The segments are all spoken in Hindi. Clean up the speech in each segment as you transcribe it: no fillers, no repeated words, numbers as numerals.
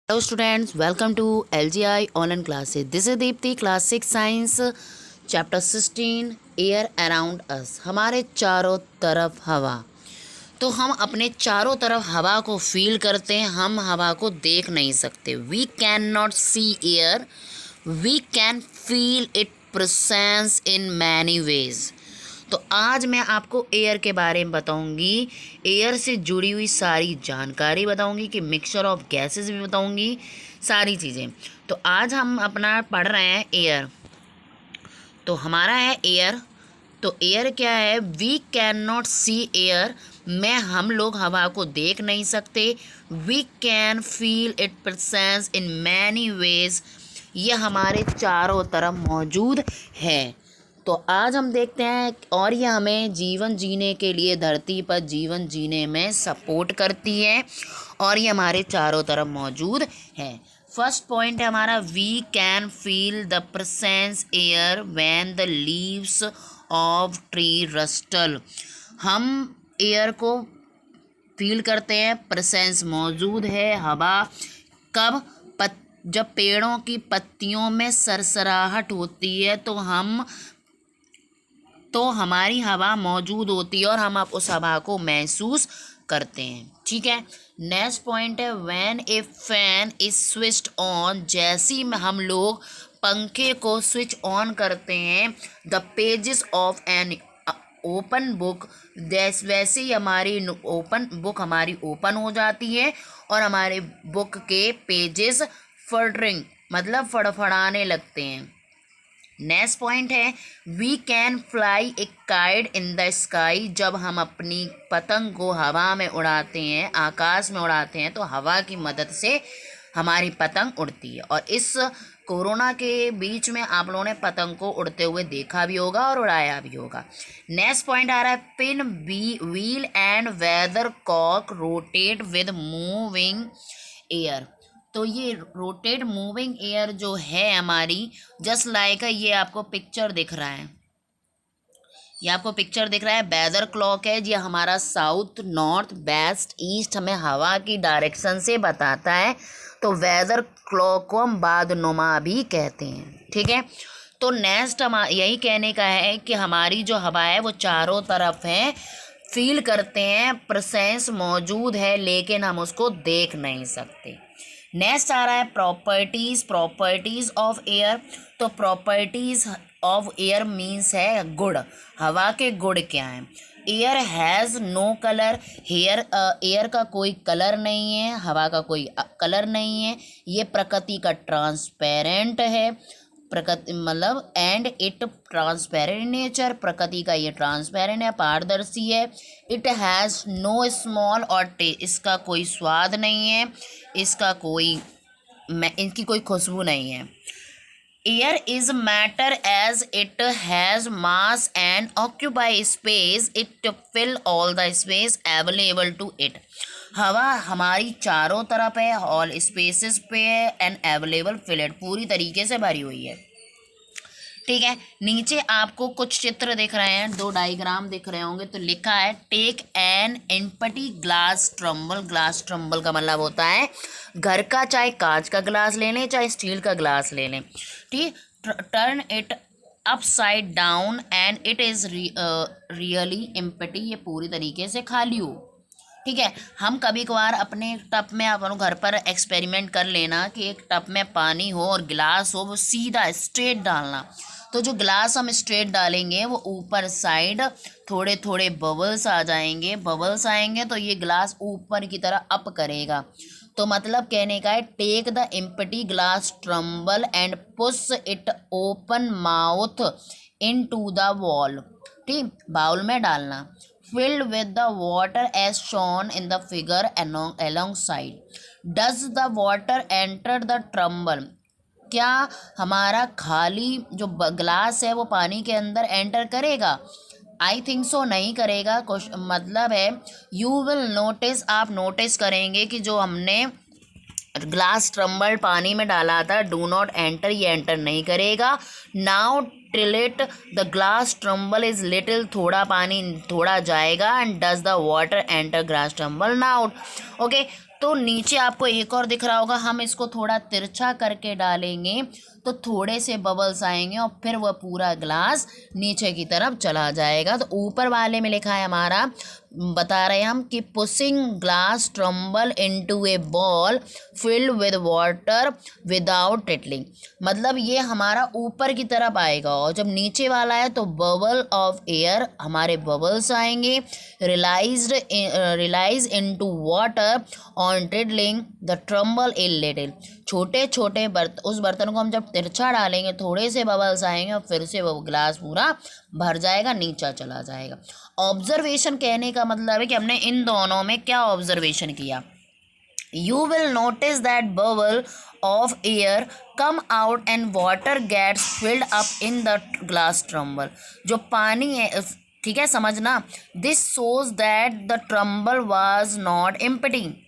Hello students, welcome to LGI online classes. This is Deepthi, class 6 science, chapter 16 air around us. हमारे चारों तरफ हवा। तो हम अपने चारों तरफ हवा को फील करते हैं, हम हवा को देख नहीं सकते. We cannot see air, we can feel its presence in many ways. तो आज मैं आपको एयर के बारे में बताऊंगी, एयर से जुड़ी हुई सारी जानकारी बताऊंगी कि मिक्सचर ऑफ गैसेस भी बताऊंगी, सारी चीज़ें. तो आज हम अपना पढ़ रहे हैं एयर. तो हमारा है एयर. तो एयर क्या है? We can not see air, में हम लोग हवा को देख नहीं सकते. We can feel it presence in many ways, ये हमारे चारों तरफ मौजूद है. तो आज हम देखते हैं और ये हमें जीवन जीने के लिए, धरती पर जीवन जीने में सपोर्ट करती है और ये हमारे चारों तरफ मौजूद है. फर्स्ट पॉइंट है हमारा, we can feel the presence air when the leaves of tree rustle. हम एयर को फील करते हैं, प्रेजेंस मौजूद है. हवा कब? जब पेड़ों की पत्तियों में सरसराहट होती है तो हमारी हवा मौजूद होती है और हम उस हवा को महसूस करते हैं. ठीक है. नेक्स्ट पॉइंट है, when A fan is switched on, जैसे ही हम लोग पंखे को स्विच ऑन करते हैं, the pages of an open book, वैसे ही हमारी ओपन बुक हमारी ओपन हो जाती है और हमारे बुक के पेजेस फटरिंग मतलब फड़फड़ाने लगते हैं. नेक्स्ट पॉइंट है, we can fly a kite in the sky, जब हम अपनी पतंग को हवा में उड़ाते हैं, आकाश में उड़ाते हैं, तो हवा की मदद से हमारी पतंग उड़ती है. और इस कोरोना के बीच में आप लोगों ने पतंग को उड़ते हुए देखा भी होगा और उड़ाया भी होगा. नेक्स्ट पॉइंट आ रहा है, pinwheel and weathercock rotate with moving air. तो ये रोटेट मूविंग एयर जो है हमारी, जस्ट लाइक ये आपको पिक्चर दिख रहा है, ये आपको पिक्चर दिख रहा है, वेदर क्लॉक है. ये हमारा साउथ, नॉर्थ, वेस्ट, ईस्ट हमें हवा की डायरेक्शन से बताता है. तो वेदर क्लॉक को हम बादनुमा भी कहते हैं. ठीक है. तो नेक्स्ट हम यही कहने का है कि हमारी जो हवा है वो चारों तरफ है, फील करते हैं, प्रेजेंस मौजूद है, लेकिन हम उसको देख नहीं सकते. नेक्स्ट आ रहा है प्रॉपर्टीज ऑफ एयर. तो प्रॉपर्टीज ऑफ एयर मीन्स है गुण. हवा के गुण क्या हैं? Air has no colour. Air का कोई कलर नहीं है, हवा का कोई कलर नहीं है. ये प्रकृति का ट्रांसपेरेंट है, प्रकृति मतलब एंड इट ट्रांसपेरेंट नेचर, प्रकृति का ये ट्रांसपेरेंट है, पारदर्शी है. इट हैज़ नो स्मॉल और टेस्ट, इसका कोई स्वाद नहीं है, इनकी कोई खुशबू नहीं है. Air is matter as it has mass and occupy space, it fill all the space available to it. हवा हमारी चारों तरफ है, ऑल स्पेसेस पे है एंड अवेलेबल फिल इट, पूरी तरीके से भरी हुई है. ठीक है. नीचे आपको कुछ चित्र दिख रहे हैं, 2 डायग्राम दिख रहे होंगे. तो लिखा है, take an empty glass tumbler. Glass tumbler का मतलब होता है घर का, चाहे कांच का ग्लास ले लें चाहे स्टील का ग्लास ले लें. ठीक. Turn it upside down and it is really empty, ये पूरी तरीके से खाली हो. ठीक है. हम कभी कभार अपने टब में, अपन घर पर एक्सपेरिमेंट कर लेना कि एक टब में पानी हो और गिलास हो, वो सीधा स्ट्रेट डालना. तो जो गिलास हम स्ट्रेट डालेंगे वो ऊपर साइड थोड़े थोड़े बबल्स आ जाएंगे, बबल्स आएंगे तो ये गिलास ऊपर की तरह अप करेगा. तो मतलब कहने का है, take the empty glass tumbler and push it open mouth into the wall. ठीक. बाउल में डालना. Filled with the water as shown in the figure alongside. Does the water enter the trumble? क्या हमारा खाली जो ग्लास है वो पानी के अंदर एंटर करेगा? आई थिंक सो नहीं करेगा. मतलब है, यू विल नोटिस, आप नोटिस करेंगे कि जो हमने ग्लास ट्रम्बल पानी में डाला था, डू नॉट एंटर, ये एंटर नहीं करेगा. Now tilt the glass tumbler is little, थोड़ा पानी थोड़ा जाएगा. And does the water enter glass tumbler now. Okay. तो नीचे आपको एक और दिख रहा होगा, हम इसको थोड़ा तिरछा करके डालेंगे तो थोड़े से बबल्स आएंगे और फिर वह पूरा ग्लास नीचे की तरफ चला जाएगा। तो ऊपर वाले में लिखा है हमारा, बता रहे हैं हम कि pushing glass tumbler into a bowl filled with water without tilting, मतलब ये हमारा ऊपर की तरफ आएगा और जब नीचे वाला है तो बबल ऑफ एयर, हमारे बबल्स आएंगे, release into water on tilting the tumbler a little, छोटे छोटे उस बर्तन को हम जब तिरछा डालेंगे थोड़े से बबल्स आएंगे और फिर से वो ग्लास पूरा भर जाएगा, नीचा चला जाएगा। ऑब्जर्वेशन कहने का मतलब है कि हमने इन दोनों में क्या ऑब्जर्वेशन किया। You will notice that bubble of air come out and water gets filled up in the glass tumbler, जो पानी है, ठीक है समझना, this shows that the tumbler was not empty,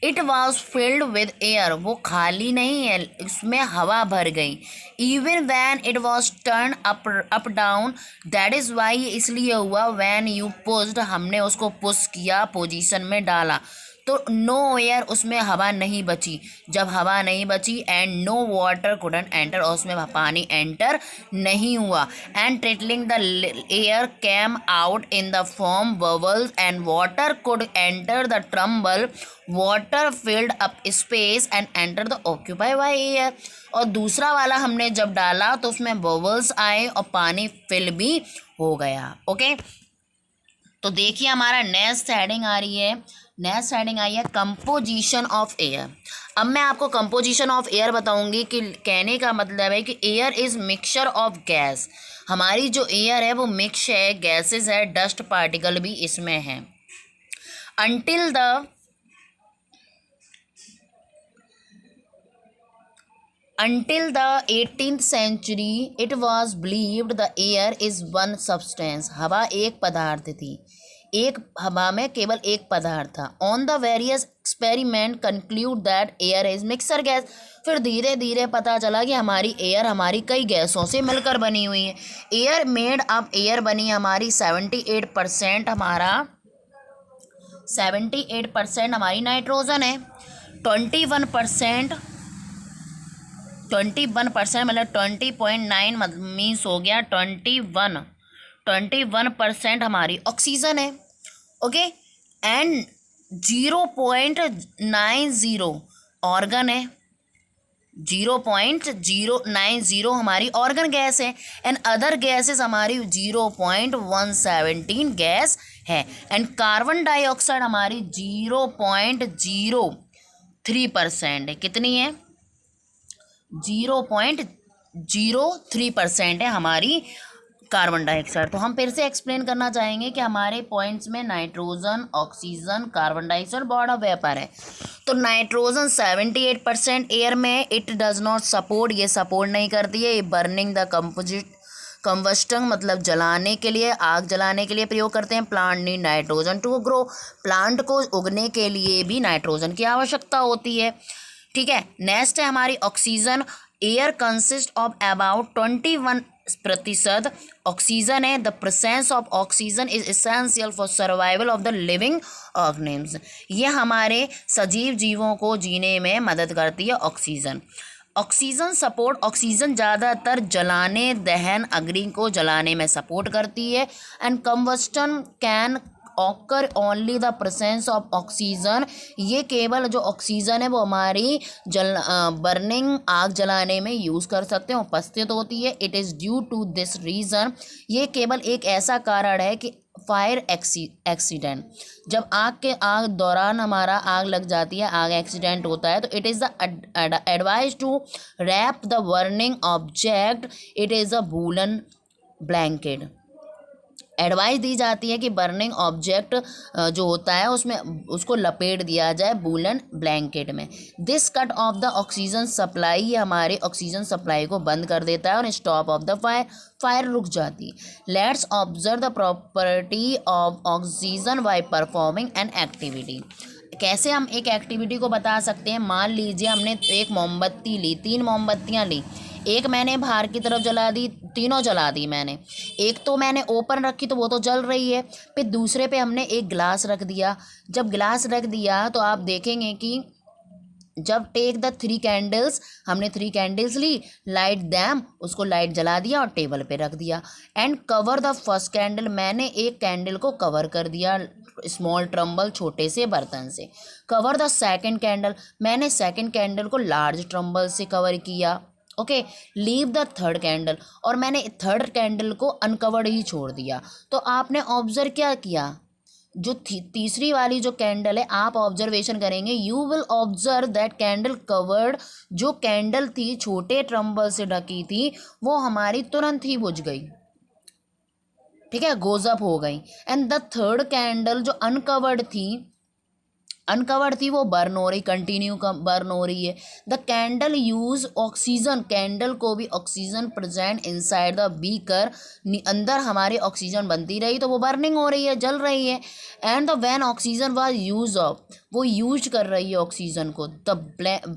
it was filled with air, वो खाली नहीं है, इसमें हवा भर गई। Even when it was turn up down, that is why, इसलिए हुआ, वैन यू पुश्ड, हमने उसको पुश किया, पोजीशन में डाला, तो नो एयर, उसमें हवा नहीं बची, जब हवा नहीं बची and no water couldn't enter, और उसमें पानी एंटर नहीं हुआ, and tilting the air came out in the form bubbles and water could enter the tumbler, water filled up space and enter the occupy by air, और दूसरा वाला हमने जब डाला तो उसमें बबल्स आए और पानी फिल भी हो गया। ओके, तो देखिए हमारा नेक्स्ट हेडिंग आ रही है, नेक्स्ट हेडिंग आई है कंपोजिशन ऑफ एयर। अब मैं आपको कंपोजिशन ऑफ एयर बताऊंगी कि कहने का मतलब है कि air is mixture of gas, हमारी जो एयर है वो मिक्स है, गैसेस है, डस्ट पार्टिकल भी इसमें है। Until the 18th century it was believed the air is one substance, हवा एक पदार्थ थी, एक हवा में केवल एक पदार्थ था। On the various experiment conclude that air is mixer gas, फिर धीरे धीरे पता चला कि हमारी एयर हमारी कई गैसों से मिलकर बनी हुई है। एयर मेड अप, एयर बनी हमारी 78% हमारा 78% हमारी नाइट्रोजन है, 21% मतलब 20.9 मीन्स हो गया 21% हमारी ऑक्सीजन है। ओके, एंड 0.90 ऑर्गन है, 0.090 हमारी ऑर्गन गैस है, एंड अदर गैसेस हमारी 0.117 गैस है, एंड कार्बन डाइऑक्साइड हमारी 0.03% है। कितनी है? 0.03% है हमारी कार्बन डाइऑक्साइड। तो हम फिर से एक्सप्लेन करना चाहेंगे कि हमारे पॉइंट्स में नाइट्रोजन, ऑक्सीजन, कार्बन डाइऑक्साइड, बॉड ऑफ वेपर है। तो नाइट्रोजन 78% एयर में, इट डज नॉट सपोर्ट, ये सपोर्ट नहीं करती है, ये बर्निंग द कंबस्टन मतलब जलाने के लिए, आग जलाने के लिए प्रयोग करते हैं। Plant need nitrogen to grow, plant को उगने के लिए भी नाइट्रोजन की आवश्यकता होती है। ठीक है, नेक्स्ट है हमारी oxygen. Air consist of about 21% oxygen है। The presence of oxygen is essential for survival of the living organisms, ये हमारे सजीव जीवों को जीने में मदद करती है ऑक्सीजन। ऑक्सीजन सपोर्ट, ऑक्सीजन ज़्यादातर जलाने, दहन, अग्नि को जलाने में सपोर्ट करती है। And combustion can occur only the presence of oxygen, ये केवल जो ऑक्सीजन है वो हमारी बर्निंग, आग जलाने में यूज़ कर सकते हैं, उपस्थित होती है। It is due to this reason, ये केवल एक ऐसा कारण है कि फायर एक्सीडेंट, जब आग दौरान हमारा आग लग जाती है, आग एक्सीडेंट होता है, तो it is the advise to wrap the burning object, it is a woollen blanket, advice दी जाती है कि बर्निंग ऑब्जेक्ट जो होता है उसमें उसको लपेट दिया जाए वूलन ब्लैंकेट में। This cut off the oxygen supply, ये हमारे ऑक्सीजन सप्लाई को बंद कर देता है और स्टॉप ऑफ द फायर रुक जाती है। Let's observe the property of oxygen by performing an activity. कैसे हम एक एक्टिविटी को बता सकते हैं? मान लीजिए हमने एक मोमबत्ती ली, 3 मोमबत्तियाँ ली, एक मैंने बाहर की तरफ जला दी, तीनों जला दी मैंने। एक तो मैंने ओपन रखी तो वो तो जल रही है। फिर दूसरे पे हमने एक गिलास रख दिया। जब गिलास रख दिया तो आप देखेंगे कि जब टेक द 3 कैंडल्स, हमने 3 कैंडल्स ली, लाइट दैम, उसको लाइट जला दिया और टेबल पे रख दिया। And cover the first candle, मैंने एक कैंडल को कवर कर दिया स्मॉल ट्रम्बल, छोटे से बर्तन से। कवर द सेकंड कैंडल, मैंने सेकंड कैंडल को लार्ज ट्रम्बल से कवर किया। Okay, leave the third candle, और मैंने थर्ड कैंडल को अनकवर्ड ही छोड़ दिया। तो आपने ऑब्जर्व क्या किया, जो तीसरी वाली जो कैंडल है, आप ऑब्जर्वेशन करेंगे, you will observe that candle covered, जो कैंडल थी छोटे ट्रम्बल से ढकी थी वो हमारी तुरंत ही बुझ गई, ठीक है, गोज अप हो गई। एंड द थर्ड कैंडल जो अनकवर्ड थी वो बर्न हो रही, कंटिन्यू बर्न हो रही है। The candle use oxygen, candle को भी oxygen present inside the beaker, अंदर हमारे ऑक्सीजन बनती रही तो वो बर्निंग हो रही है, जल रही है। And the when oxygen was use of, वो यूज कर रही है ऑक्सीजन को। द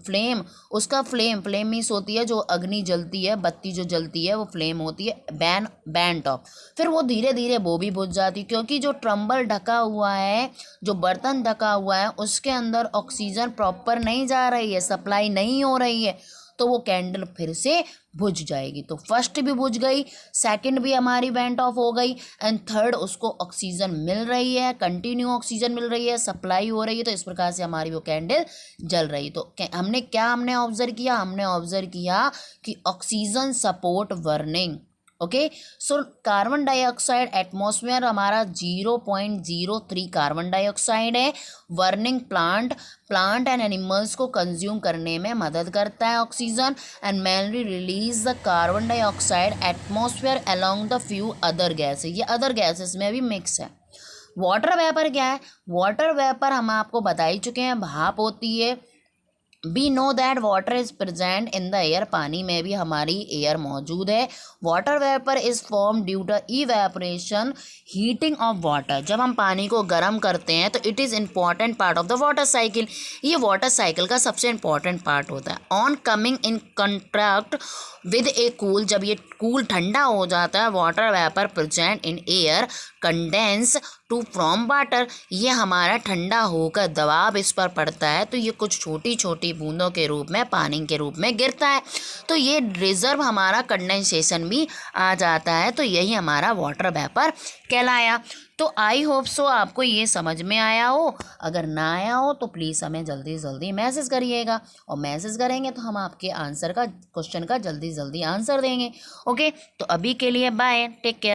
फ्लेम, उसका फ्लेम मीन्स होती है जो अग्नि जलती है, बत्ती जो जलती है वो फ्लेम होती है, बैन टॉप। फिर वो धीरे धीरे वो भी बुझ जाती, क्योंकि जो ट्रम्बल ढका हुआ है, जो बर्तन ढका हुआ है, उसके अंदर ऑक्सीजन प्रॉपर नहीं जा रही है, सप्लाई नहीं हो रही है, तो वो कैंडल फिर से बुझ जाएगी। तो फर्स्ट भी बुझ गई, सेकंड भी हमारी वेंट ऑफ हो गई, एंड थर्ड उसको ऑक्सीजन मिल रही है, कंटिन्यू ऑक्सीजन मिल रही है, सप्लाई हो रही है, तो इस प्रकार से हमारी वो कैंडल जल रही। तो हमने ऑब्जर्व किया, हमने ऑब्जर्व किया कि oxygen support burning. Okay, so carbon dioxide atmosphere हमारा 0.03 कार्बन डाइऑक्साइड है। बर्निंग प्लांट एंड एनिमल्स को कंज्यूम करने में मदद करता है oxygen, and mainly release the carbon dioxide atmosphere along the few other gases, ये अदर गैसेस में भी मिक्स है। वाटर वेपर क्या है, वाटर वेपर हम आपको बता ही चुके हैं, भाप होती है। We know that water is present in the air, पानी में भी हमारी एयर मौजूद है। Water vapour is form due to evaporation, heating of water, जब हम पानी को गर्म करते हैं तो it is important part of the water cycle, ये वाटर साइकिल का सबसे इम्पॉर्टेंट पार्ट होता है। On coming in contract with a cool, जब ये कूल ठंडा हो जाता है, water vapour present in air condense to from water, ये हमारा ठंडा होकर दबाव इस पर पड़ता है तो ये कुछ छोटी छोटी बूंदों के रूप में पानी के रूप में गिरता है, तो ये रिजर्व हमारा कंडेंसेशन भी आ जाता है, तो यही हमारा वाटर वेपर कहलाया। तो आई होप सो आपको ये समझ में आया हो, अगर ना आया हो तो प्लीज़ हमें जल्दी जल्दी मैसेज करिएगा, और मैसेज करेंगे तो हम आपके आंसर का, क्वेश्चन का जल्दी जल्दी आंसर देंगे। ओके, तो अभी के लिए बाय, टेक केयर।